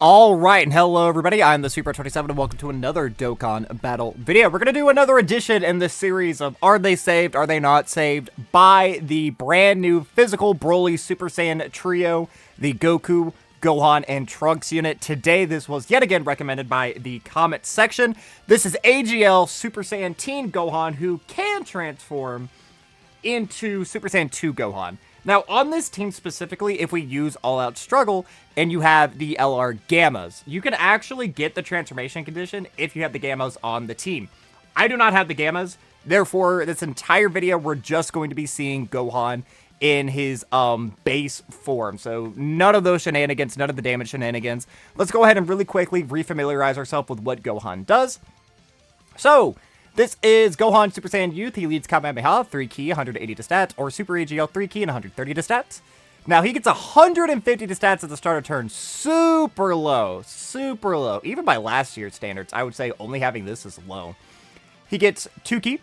All right, and hello everybody, I'm the Super27 and welcome to another Dokkan battle video. We're going to do another edition in this series of Are They Saved, Are They Not Saved by the brand new physical Broly Super Saiyan trio, the Goku, Gohan, and Trunks unit. Today, this was yet again recommended by the comment section. This is AGL Super Saiyan Teen Gohan, who can transform into Super Saiyan 2 Gohan. Now, on this team specifically, if we use All Out Struggle and you have the LR Gammas, you can actually get the transformation condition if you have the Gammas on the team. I do not have the Gammas, therefore, this entire video, we're just going to be seeing Gohan in his base form. So none of those shenanigans, none of the damage shenanigans. Let's go ahead and really quickly refamiliarize ourselves with what Gohan does. So, this is Gohan Super Saiyan Youth. He leads Kamehameha, 3 key, 180 to stats, or Super AGL 3 key and 130 to stats. Now, he gets 150 to stats at the start of turn. Super low. Super low. Even by last year's standards, I would say only having this is low. He gets 2 key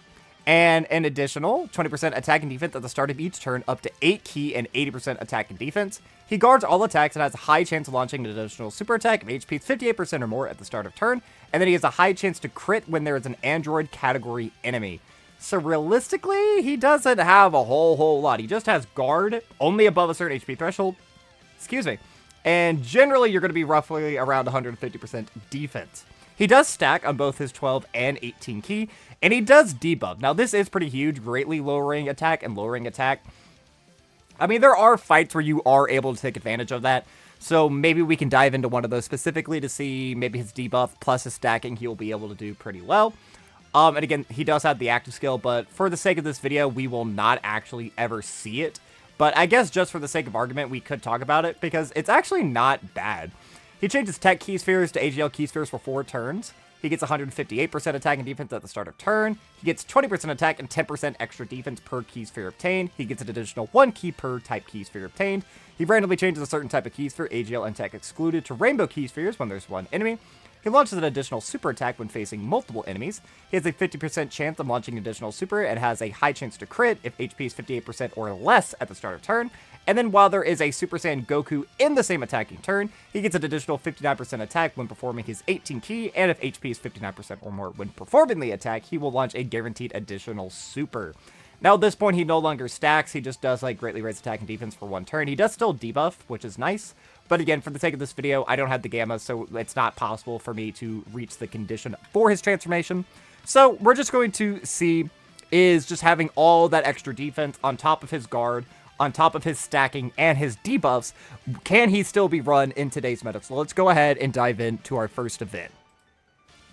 and an additional 20% attack and defense at the start of each turn, up to 8 key and 80% attack and defense. He guards all attacks and has a high chance of launching an additional super attack if HP is 58% or more at the start of turn. And then he has a high chance to crit when there is an android category enemy. So realistically, he doesn't have a whole lot. He just has guard, only above a certain HP threshold. Excuse me. And generally, you're going to be roughly around 150% defense. He does stack on both his 12 and 18 key, and he does debuff. Now, this is pretty huge, greatly lowering attack and lowering attack. I mean, there are fights where you are able to take advantage of that. So maybe we can dive into one of those specifically to see maybe his debuff plus his stacking he'll be able to do pretty well. And again, he does have the active skill, but for the sake of this video, we will not actually ever see it. But I guess just for the sake of argument, we could talk about it because it's actually not bad. He changes Tech Key Spheres to AGL Key Spheres for 4 turns. He gets 158% attack and defense at the start of turn. He gets 20% attack and 10% extra defense per key sphere obtained. He gets an additional 1 key per type key sphere obtained. He randomly changes a certain type of key sphere, AGL and Tech excluded, to Rainbow Key Spheres when there's 1 enemy. He launches an additional super attack when facing multiple enemies. He has a 50% chance of launching an additional super and has a high chance to crit if HP is 58% or less at the start of turn. And then while there is a Super Saiyan Goku in the same attacking turn, he gets an additional 59% attack when performing his 18 key, and if HP is 59% or more when performing the attack, he will launch a guaranteed additional super. Now at this point, he no longer stacks, he just does like greatly raise attack and defense for 1 turn. He does still debuff, which is nice, but again, for the sake of this video, I don't have the Gamma, so it's not possible for me to reach the condition for his transformation. So we're just going to see is just having all that extra defense on top of his guard, on top of his stacking and his debuffs, can he still be run in today's meta? So let's go ahead and dive into our first event.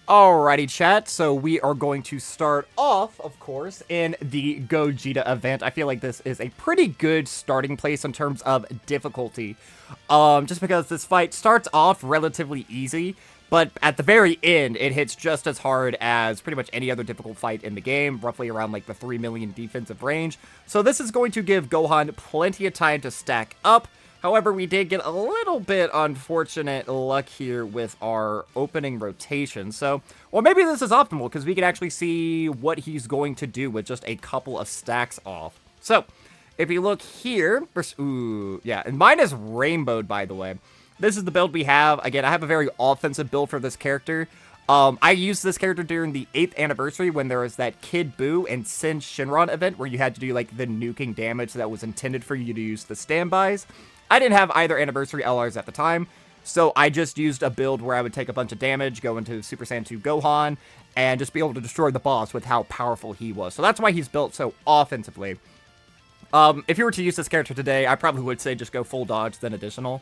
Alrighty, chat, so we are going to start off, of course, in the GOGETA event. I feel like this is a pretty good starting place in terms of difficulty, just because this fight starts off relatively easy, but at the very end, it hits just as hard as pretty much any other difficult fight in the game, roughly around like the 3 million defensive range. So this is going to give Gohan plenty of time to stack up. However, we did get a little bit unfortunate luck here with our opening rotation. So, well, maybe this is optimal because we can actually see what he's going to do with just a couple of stacks off. So, if you look here, ooh, yeah, and mine is rainbowed, by the way. This is the build we have. Again, I have a very offensive build for this character. I used this character during the 8th anniversary when there was that Kid Buu and Sin Shinron event where you had to do like the nuking damage that was intended for you to use the standbys. I didn't have either anniversary LRs at the time, so I just used a build where I would take a bunch of damage, go into Super Saiyan 2 Gohan, and just be able to destroy the boss with how powerful he was. So that's why he's built so offensively. If you were to use this character today, I probably would say just go full dodge, then additional.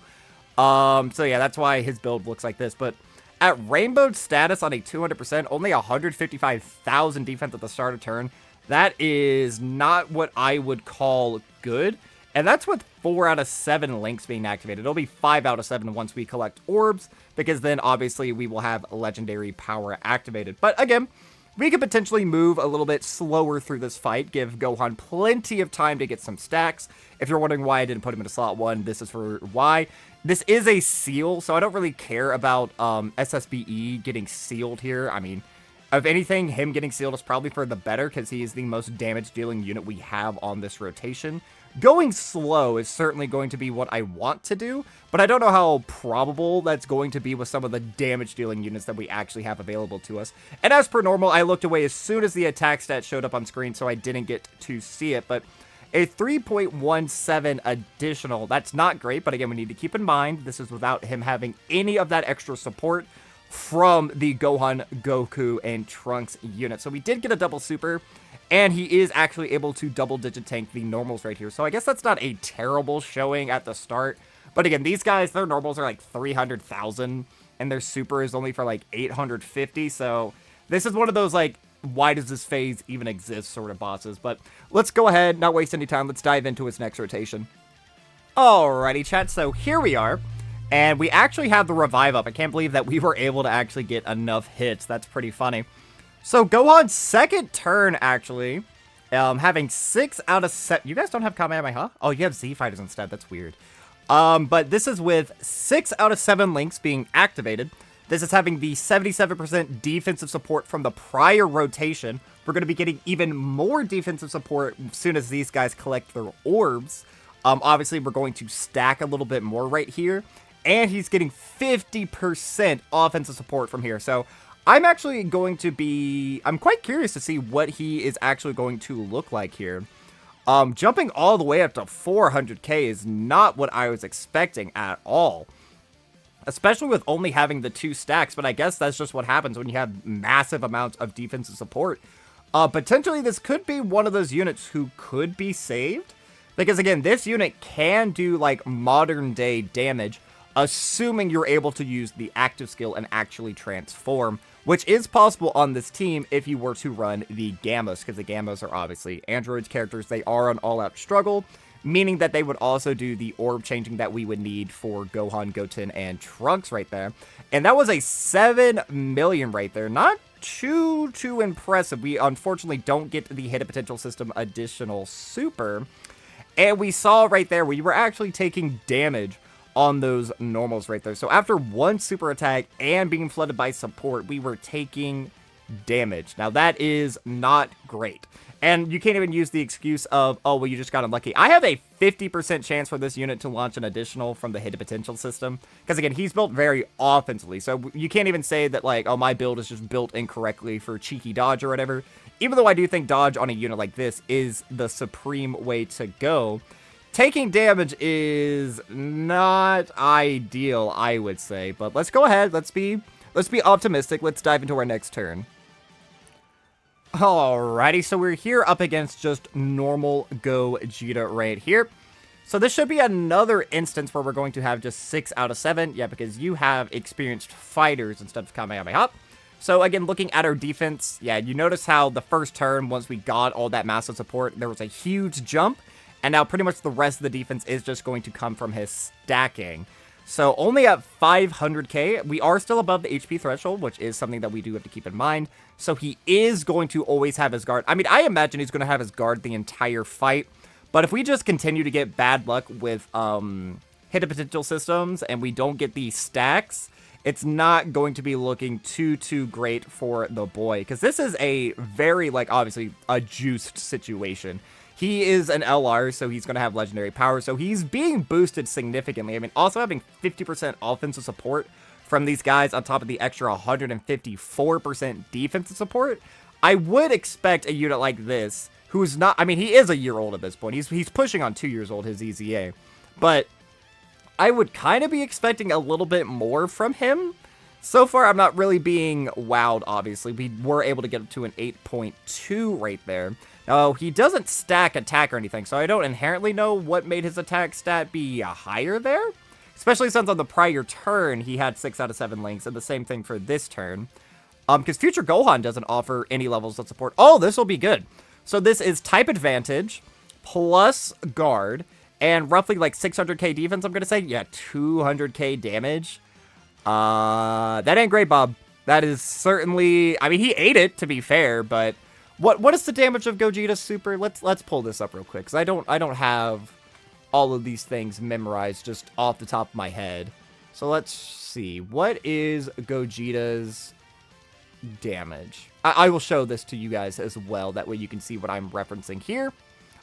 So yeah, that's why his build looks like this, but at rainbowed status on a 200%, only 155,000 defense at the start of turn, that is not what I would call good, and that's with 4 out of 7 links being activated. It'll be 5 out of 7 once we collect orbs, because then obviously we will have legendary power activated. But again, we could potentially move a little bit slower through this fight, give Gohan plenty of time to get some stacks. If you're wondering why I didn't put him into slot 1, this is for why. This is a seal, so I don't really care about SSBE getting sealed here. I mean, if anything, him getting sealed is probably for the better, because he is the most damage-dealing unit we have on this rotation. Going slow is certainly going to be what I want to do, but I don't know how probable that's going to be with some of the damage dealing units that we actually have available to us. And as per normal, I looked away as soon as the attack stat showed up on screen, so I didn't get to see it, but a 3.17 additional, that's not great, but again, we need to keep in mind, this is without him having any of that extra support from the Gohan, Goku, and Trunks unit. So we did get a double super, and he is actually able to double-digit tank the normals right here. So I guess that's not a terrible showing at the start. But again, these guys, their normals are like 300,000, and their super is only for like 850. So this is one of those like, why does this phase even exist sort of bosses. But let's go ahead, not waste any time. Let's dive into his next rotation. Alrighty, chat. So here we are. And we actually have the revive up. I can't believe that we were able to actually get enough hits. That's pretty funny. So Gohan's second turn, actually, having 6 out of 7. You guys don't have Kamehameha, huh? Oh, you have Z Fighters instead. That's weird. But this is with 6 out of 7 links being activated. This is having the 77% defensive support from the prior rotation. We're going to be getting even more defensive support as soon as these guys collect their orbs. Obviously, we're going to stack a little bit more right here. And he's getting 50% offensive support from here. So I'm actually going to be, I'm quite curious to see what he is actually going to look like here. Jumping all the way up to 400k is not what I was expecting at all. Especially with only having the 2 stacks, but I guess that's just what happens when you have massive amounts of defensive support. Potentially this could be one of those units who could be saved. Because again, this unit can do like modern day damage, assuming you're able to use the active skill and actually transform, which is possible on this team if you were to run the Gammas, because the Gammas are obviously androids characters. They are an all-out struggle, meaning that they would also do the orb changing that we would need for Gohan, Goten, and Trunks right there. And that was a 7 million right there. Not too impressive. We unfortunately don't get the hidden potential system additional super. And we saw right there, we were actually taking damage on those normals right there. So after 1 super attack and being flooded by support, we were taking damage. Now that is not great. And you can't even use the excuse of, oh, well, you just got unlucky. I have a 50% chance for this unit to launch an additional from the hidden potential system. Because again, he's built very offensively. So you can't even say that like, oh, my build is just built incorrectly for cheeky dodge or whatever. Even though I do think dodge on a unit like this is the supreme way to go. Taking damage is not ideal, I would say, but let's go ahead. Let's be optimistic. Let's dive into our next turn. Alrighty, so we're here up against just normal GOGETA right here. So this should be another instance where we're going to have just 6 out of 7. Yeah, because you have experienced fighters instead of Kamehameha. So again, looking at our defense, yeah, you notice how the first turn, once we got all that massive support, there was a huge jump. And now pretty much the rest of the defense is just going to come from his stacking. So only at 500k, we are still above the HP threshold, which is something that we do have to keep in mind. So he is going to always have his guard. I mean, I imagine he's going to have his guard the entire fight. But if we just continue to get bad luck with hidden potential systems and we don't get these stacks, it's not going to be looking too great for the boy. Because this is a very, like, obviously a juiced situation. He is an LR, so he's going to have legendary power, so he's being boosted significantly. I mean, also having 50% offensive support from these guys on top of the extra 154% defensive support, I would expect a unit like this, who's not, I mean, he is a year old at this point. He's pushing on 2 years old, his EZA, but I would kind of be expecting a little bit more from him. So far, I'm not really being wowed, obviously. We were able to get up to an 8.2 right there. Now, he doesn't stack attack or anything, so I don't inherently know what made his attack stat be higher there. Especially since on the prior turn, he had 6 out of 7 links, and the same thing for this turn. Because Future Gohan doesn't offer any levels of support. Oh, this will be good. So this is type advantage, plus guard, and roughly like 600k defense, I'm going to say. Yeah, 200k damage. That ain't great, Bob. That is certainly, I mean, he ate it, to be fair, but what is the damage of Gogeta's super? Let's pull this up real quick, because I don't have all of these things memorized just off the top of my head. So let's see. What is Gogeta's damage? I will show this to you guys as well. That way you can see what I'm referencing here.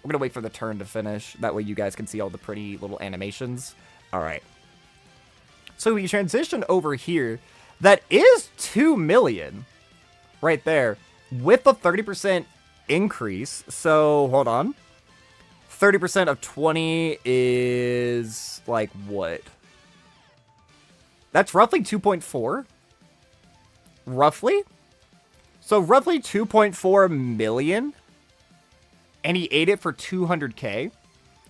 We're going to wait for the turn to finish. That way you guys can see all the pretty little animations. All right. So we transition over here. That is 2 million right there with a 30% increase. So hold on. 30% of 20 is like what? That's roughly 2.4. Roughly? So roughly 2.4 million. And he ate it for 200k.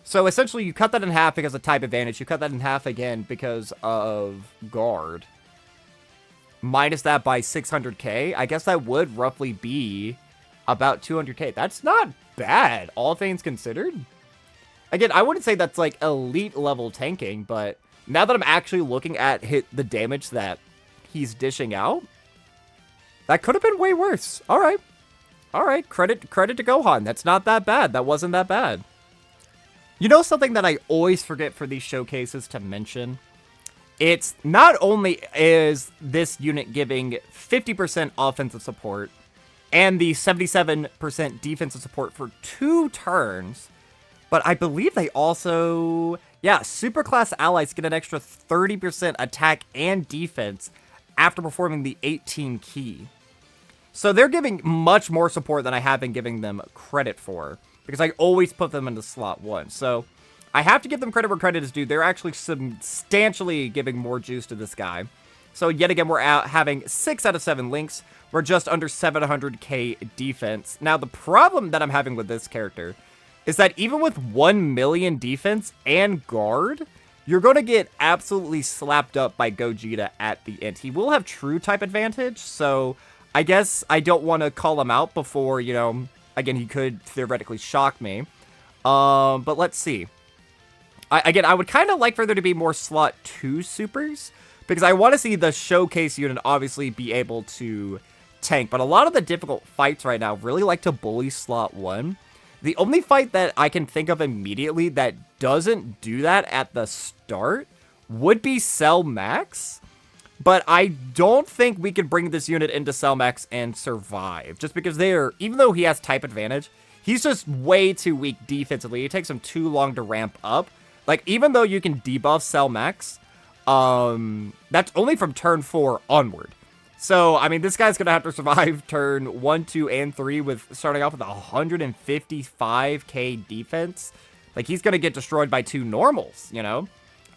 So essentially you cut that in half because of type advantage. You cut that in half again because of guard. Minus that by 600k. I guess that would roughly be about 200k. That's not bad, all things considered. Again, I wouldn't say that's like elite level tanking, but now that I'm actually looking at the damage that he's dishing out, that could have been way worse. All right. All right, credit to Gohan. That's not that bad. That wasn't that bad. You know something that I always forget for these showcases to mention? It's not only is this unit giving 50% offensive support and the 77% defensive support for 2 turns, but I believe they also, yeah, superclass allies get an extra 30% attack and defense after performing the 18 key. So they're giving much more support than I have been giving them credit for, because I always put them into slot 1. So I have to give them credit where credit is due. They're actually substantially giving more juice to this guy. So yet again, we're out having 6 out of 7 links. We're just under 700k defense. Now, the problem that I'm having with this character is that even with 1 million defense and guard, you're going to get absolutely slapped up by Gogeta at the end. He will have true type advantage, so I guess I don't want to call him out before, you know, again, he could theoretically shock me. But let's see. I would kind of like for there to be more slot 2 supers, because I want to see the showcase unit obviously be able to tank. But a lot of the difficult fights right now really like to bully slot 1. The only fight that I can think of immediately that doesn't do that at the start would be Cell Max. But I don't think we can bring this unit into Cell Max and survive. Just because even though he has type advantage, he's just way too weak defensively. It takes him too long to ramp up. Like, even though you can debuff Cell Max, that's only from turn 4 onward. So, I mean, this guy's going to have to survive turn 1, 2, and 3 with starting off with 155k defense. Like, he's going to get destroyed by 2 normals, you know?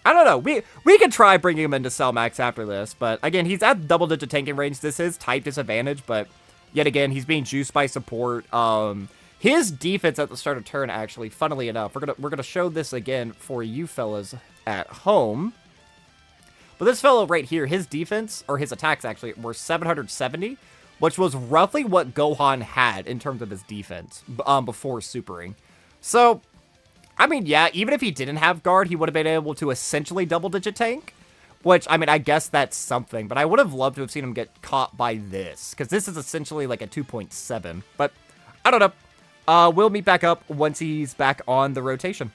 I don't know. We could try bringing him into Cell Max after this, but again, he's at double-digit tanking range. This is type disadvantage, but yet again, he's being juiced by support. His defense at the start of turn, actually, funnily enough, we're gonna show this again for you fellas at home. But this fellow right here, his defense, or his attacks actually, were 770, which was roughly what Gohan had in terms of his defense before supering. So, I mean, yeah, even if he didn't have guard, he would have been able to essentially double-digit tank, which, I mean, I guess that's something, but I would have loved to have seen him get caught by this, because this is essentially like a 2.7, but I don't know. We'll meet back up once he's back on the rotation.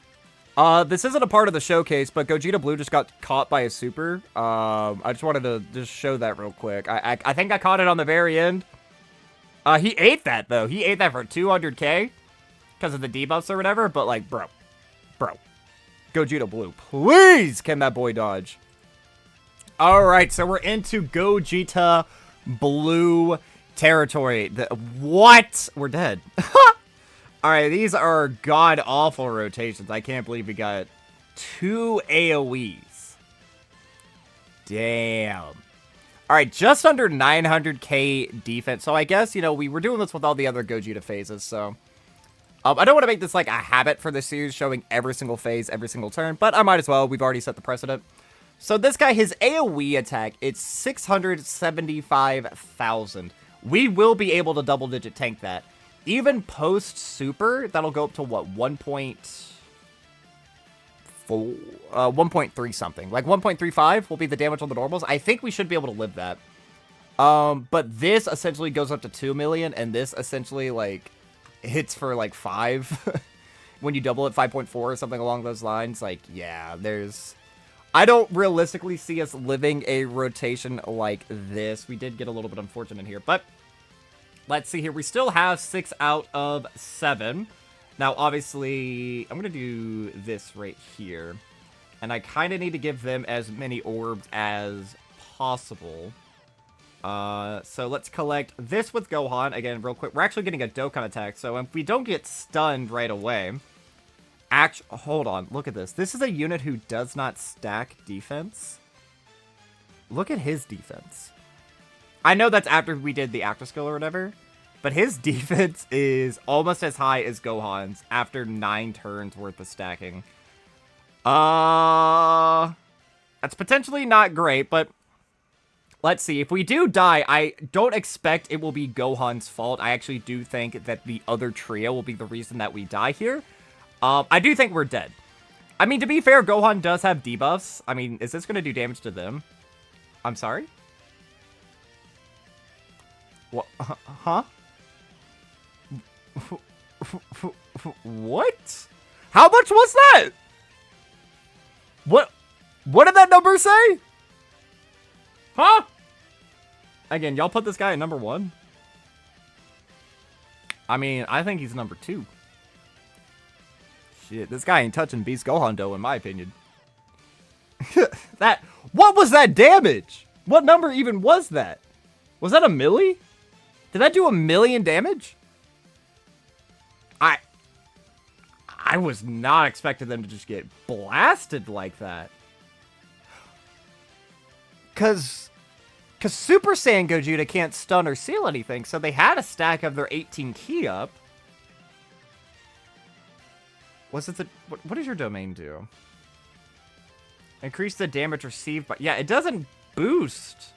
This isn't a part of the showcase, but Gogeta Blue just got caught by a super. I just wanted to just show that real quick. I think I caught it on the very end. He ate that, though. He ate that for 200k because of the debuffs or whatever, but, like, bro. Gogeta Blue, please, can that boy dodge? All right, so we're into Gogeta Blue territory. What? We're dead. All right, these are god-awful rotations. I can't believe we got 2 AoEs. Damn. All right, just under 900k defense. So I guess, you know, we were doing this with all the other Gogeta phases, so I don't want to make this like a habit for this series, showing every single phase, every single turn, but I might as well. We've already set the precedent. So this guy, his AoE attack, it's 675,000. We will be able to double-digit tank that. Even post-super, that'll go up to, what, 1.3 something. Like 1.35 will be the damage on the normals. I think we should be able to live that. But this essentially goes up to 2 million, and this essentially, like, hits for like 5 when you double it, 5.4 or something along those lines. Like, yeah, I don't realistically see us living a rotation like this. We did get a little bit unfortunate here, but let's see here. We still have 6 out of 7. Now, obviously, I'm going to do this right here. And I kind of need to give them as many orbs as possible. So let's collect this with Gohan. Again, real quick. We're actually getting a Dokkan attack. So if we don't get stunned right away... hold on. Look at this. This is a unit who does not stack defense. Look at his defense. I know that's after we did the actor skill or whatever. But his defense is almost as high as Gohan's after 9 turns worth of stacking. That's potentially not great, but let's see. If we do die, I don't expect it will be Gohan's fault. I actually do think that the other trio will be the reason that we die here. I do think we're dead. I mean, to be fair, Gohan does have debuffs. I mean, is this going to do damage to them? I'm sorry? What? Huh? What? How much was that? What did that number say? Huh? Again, y'all put this guy at number 1? I mean, I think he's number 2. Shit, this guy ain't touching Beast Gohan though, in my opinion. What was that damage? What number even was that? Was that a milli? Did that do 1,000,000 damage? I was not expecting them to just get blasted like that. Cause Super Saiyan Gogeta can't stun or seal anything, so they had a stack of their 18 key up. Was it the... What does your domain do? Increase the damage received by... Yeah, it doesn't boost.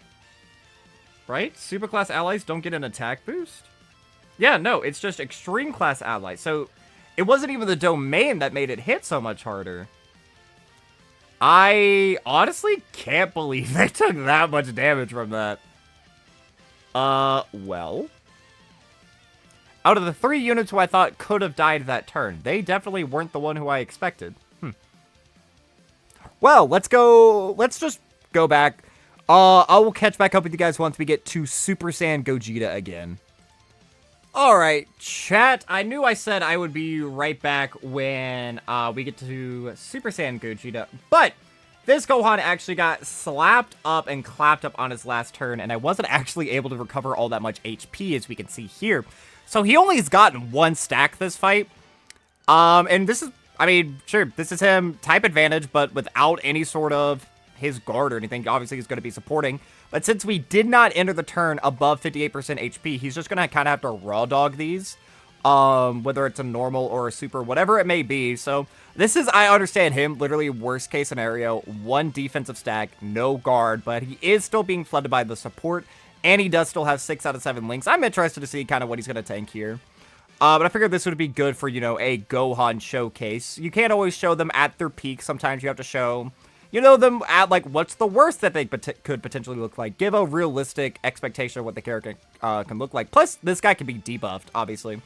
Right? Superclass allies don't get an attack boost? Yeah, no, it's just extreme class allies. So, it wasn't even the domain that made it hit so much harder. I honestly can't believe they took that much damage from that. Well... Out of the 3 units who I thought could have died that turn, they definitely weren't the one who I expected. Well, let's just go back. I will catch back up with you guys once we get to Super Saiyan Gogeta again. Alright, chat. I knew I said I would be right back when we get to Super Saiyan Gogeta, but this Gohan actually got slapped up and clapped up on his last turn, and I wasn't actually able to recover all that much HP, as we can see here. So he only has gotten 1 stack this fight. And this is, I mean, sure, this is him type advantage, but without any sort of his guard or anything. Obviously, he's going to be supporting. But since we did not enter the turn above 58% HP, he's just going to kind of have to raw dog these. Whether it's a normal or a super, whatever it may be. So this is, I understand him, literally worst case scenario, 1 defensive stack, no guard, but he is still being flooded by the support. And he does still have 6 out of 7 links. I'm interested to see kind of what he's going to tank here. But I figured this would be good for, you know, a Gohan showcase. You can't always show them at their peak. Sometimes you have to show, you know, them at, like, what's the worst that they could potentially look like. Give a realistic expectation of what the character can look like. Plus, this guy can be debuffed, obviously.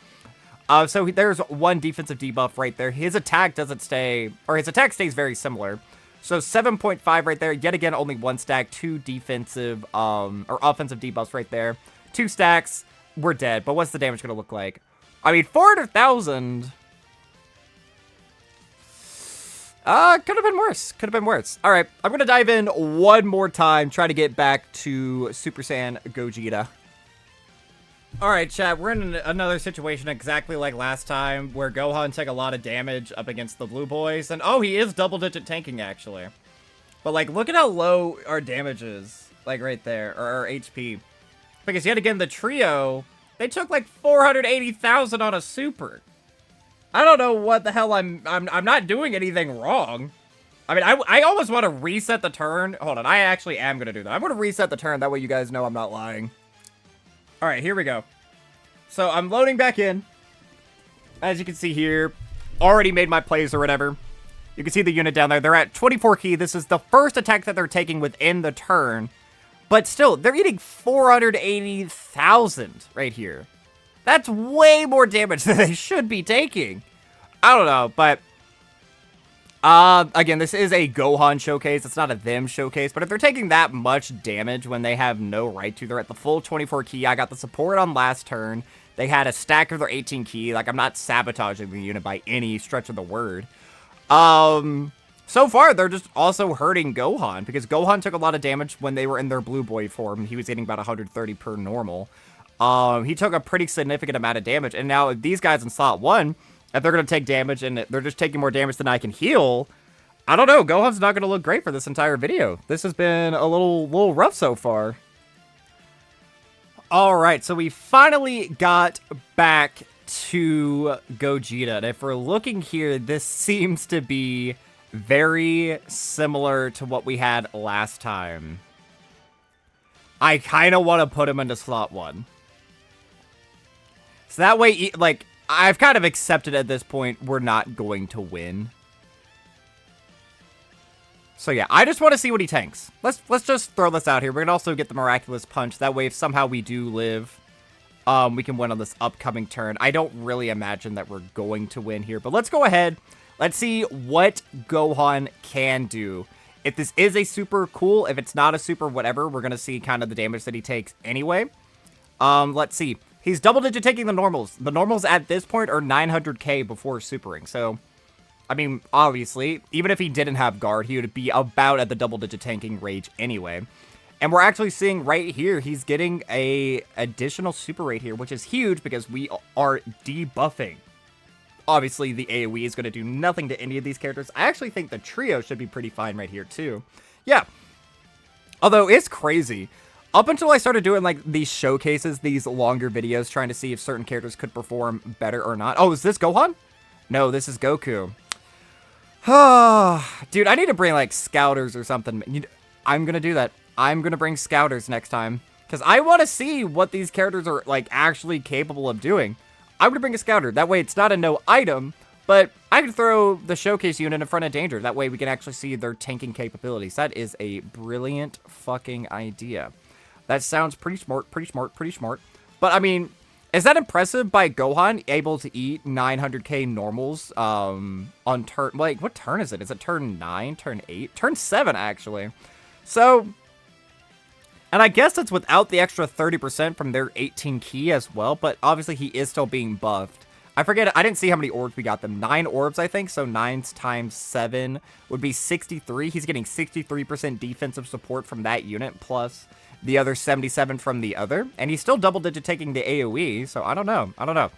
So there's 1 defensive debuff right there. His attack doesn't stay, or his attack stays very similar. So 7.5 right there. Yet again, only 1 stack, 2 defensive, or offensive debuffs right there. 2 stacks, we're dead. But what's the damage going to look like? I mean, 400,000. Could have been worse. Could have been worse. All right, I'm going to dive in one more time, try to get back to Super Saiyan Gogeta. All right, chat, we're in another situation exactly like last time, where Gohan took a lot of damage up against the blue boys. And, oh, he is double-digit tanking, actually. But, like, look at how low our damage is, like, right there, or our HP. Because, yet again, the trio, they took, like, 480,000 on a super. I don't know what the hell I'm not doing anything wrong. I mean, I almost want to reset the turn. Hold on, I actually am going to do that. I'm going to reset the turn, that way you guys know I'm not lying. Alright, here we go. So, I'm loading back in. As you can see here, already made my plays or whatever. You can see the unit down there. They're at 24 key. This is the first attack that they're taking within the turn. But still, they're eating 480,000 right here. That's way more damage than they should be taking. I don't know, but Again, this is a Gohan showcase. It's not a them showcase, but if they're taking that much damage when they have no right to, they're at the full 24 key. I got the support on last turn. They had a stack of their 18 key. Like, I'm not sabotaging the unit by any stretch of the word. So far, they're just also hurting Gohan, because Gohan took a lot of damage when they were in their Blue Boy form. He was hitting about 130 per normal. He took a pretty significant amount of damage, and now these guys in slot 1, if they're going to take damage and they're just taking more damage than I can heal, I don't know. Gohan's not going to look great for this entire video. This has been a little rough so far. All right, so we finally got back to Gogeta. And if we're looking here, this seems to be very similar to what we had last time. I kind of want to put him into slot 1. So that way, like, I've kind of accepted at this point we're not going to win. So yeah, I just want to see what he tanks. Let's just throw this out here. We're going to also get the Miraculous Punch. That way, if somehow we do live, we can win on this upcoming turn. I don't really imagine that we're going to win here, but let's go ahead. Let's see what Gohan can do. If this is a super, cool. If it's not a super, whatever, we're going to see kind of the damage that he takes anyway. Let's see. He's double-digit taking the normals. The normals at this point are 900k before supering. So, I mean, obviously, even if he didn't have guard, he would be about at the double-digit tanking range anyway. And we're actually seeing right here, he's getting a additional super rate here, which is huge because we are debuffing. Obviously, the AoE is going to do nothing to any of these characters. I actually think the trio should be pretty fine right here, too. Yeah. Although, it's crazy. Up until I started doing, like, these showcases, these longer videos, trying to see if certain characters could perform better or not. Oh, is this Gohan? No, this is Goku. Dude, I need to bring, like, scouters or something. I'm going to do that. I'm going to bring scouters next time. Because I want to see what these characters are, like, actually capable of doing. I'm going to bring a scouter. That way it's not a no item, but I can throw the showcase unit in front of danger. That way we can actually see their tanking capabilities. That is a brilliant fucking idea. That sounds pretty smart, pretty smart, pretty smart. But, I mean, is that impressive by Gohan able to eat 900k normals on turn... Like, what turn is it? Is it turn 9, turn 8? Turn 7, actually. So... And I guess it's without the extra 30% from their 18 key as well, but obviously he is still being buffed. I forget, I didn't see how many orbs we got them. 9 orbs, I think, so 9 times 7 would be 63. He's getting 63% defensive support from that unit, plus the other 77 from the other. And he's still double-digit taking the AoE, so I don't know. I don't know.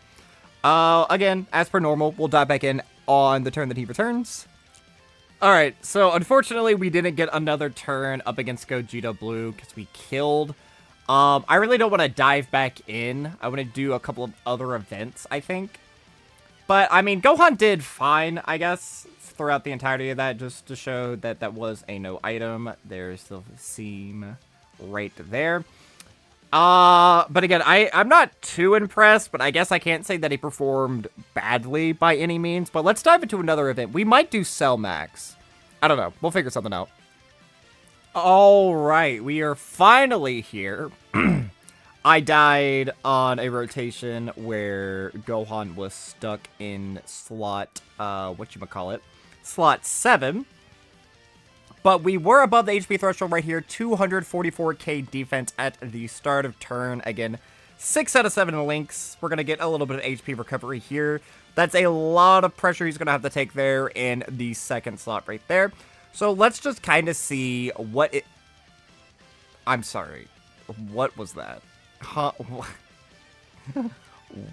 Again, as per normal, we'll dive back in on the turn that he returns. Alright, so unfortunately we didn't get another turn up against Gogeta Blue because we killed. I really don't want to dive back in. I want to do a couple of other events, I think. But, I mean, Gohan did fine, I guess, throughout the entirety of that, just to show that that was a no item. There's the seam right there. But again, I'm not too impressed, but I guess I can't say that he performed badly by any means. But let's dive into another event. We might do Cell Max. I don't know. We'll figure something out. All right, we are finally here. I died on a rotation where Gohan was stuck in slot, whatchamacallit, slot 7. But we were above the HP threshold right here, 244k defense at the start of turn. Again, 6 out of 7 links. We're going to get a little bit of HP recovery here. That's a lot of pressure he's going to have to take there in the second slot right there. So let's just kind of see what it... I'm sorry. What was that? Huh?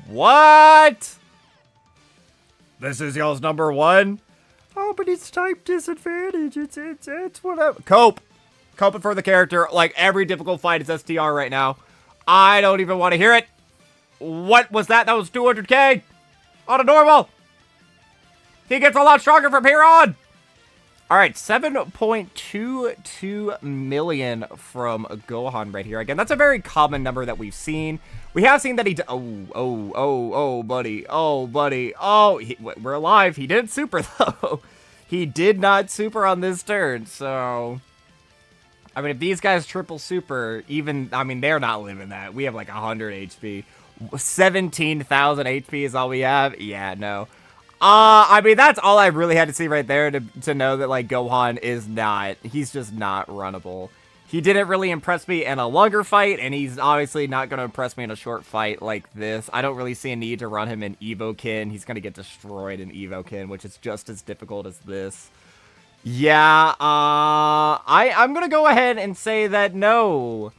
What? This is y'all's number 1? Oh, but it's type disadvantage. It's whatever. Cope it for the character. Like, every difficult fight is STR right now. I don't even want to hear it. What was that? That was 200k on a normal. He gets a lot stronger from here on. All right, 7.22 million from Gohan right here. Again, that's a very common number that we've seen. We have seen that he... Oh, buddy. Oh, buddy. Oh, we're alive. He didn't super, though. He did not super on this turn, so... I mean, if these guys triple super, even... I mean, they're not living that. We have, like, 100 HP. 17,000 HP is all we have? Yeah, no. I mean, that's all I really had to see right there to know that, like, Gohan is not, he's just not runnable. He didn't really impress me in a longer fight, and he's obviously not going to impress me in a short fight like this. I don't really see a need to run him in Evokin. He's going to get destroyed in Evokin, which is just as difficult as this. Yeah, I'm going to go ahead and say that no.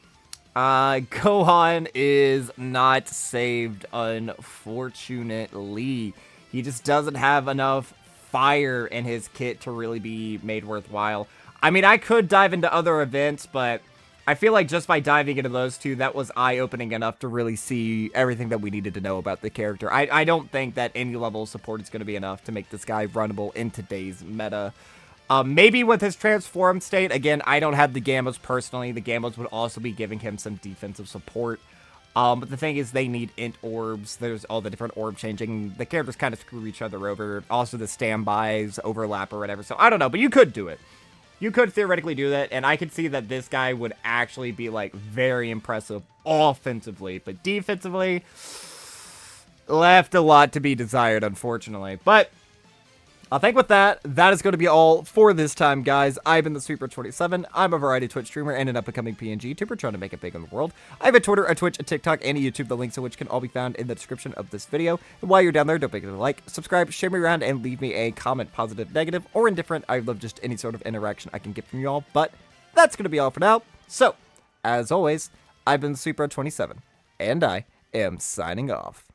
Gohan is not saved, unfortunately. He just doesn't have enough fire in his kit to really be made worthwhile. I mean, I could dive into other events, but I feel like just by diving into those two, that was eye-opening enough to really see everything that we needed to know about the character. I don't think that any level of support is going to be enough to make this guy runnable in today's meta. Maybe with his transform state, again, I don't have the Gamos personally. The Gamos would also be giving him some defensive support. But the thing is, they need int orbs. There's all the different orb changing. The characters kind of screw each other over. Also, the standbys overlap or whatever. So, I don't know, but you could do it. You could theoretically do that, and I could see that this guy would actually be, like, very impressive offensively. But defensively, left a lot to be desired, unfortunately. But I think with that, that is going to be all for this time, guys. I've been the Super27. I'm a variety Twitch streamer and an up-and-coming PNG YouTuber trying to make it big in the world. I have a Twitter, a Twitch, a TikTok, and a YouTube, the links to which can all be found in the description of this video. And while you're down there, don't forget to like, subscribe, share me around, and leave me a comment, positive, negative, or indifferent. I love just any sort of interaction I can get from you all, but that's going to be all for now. So, as always, I've been the Super27, and I am signing off.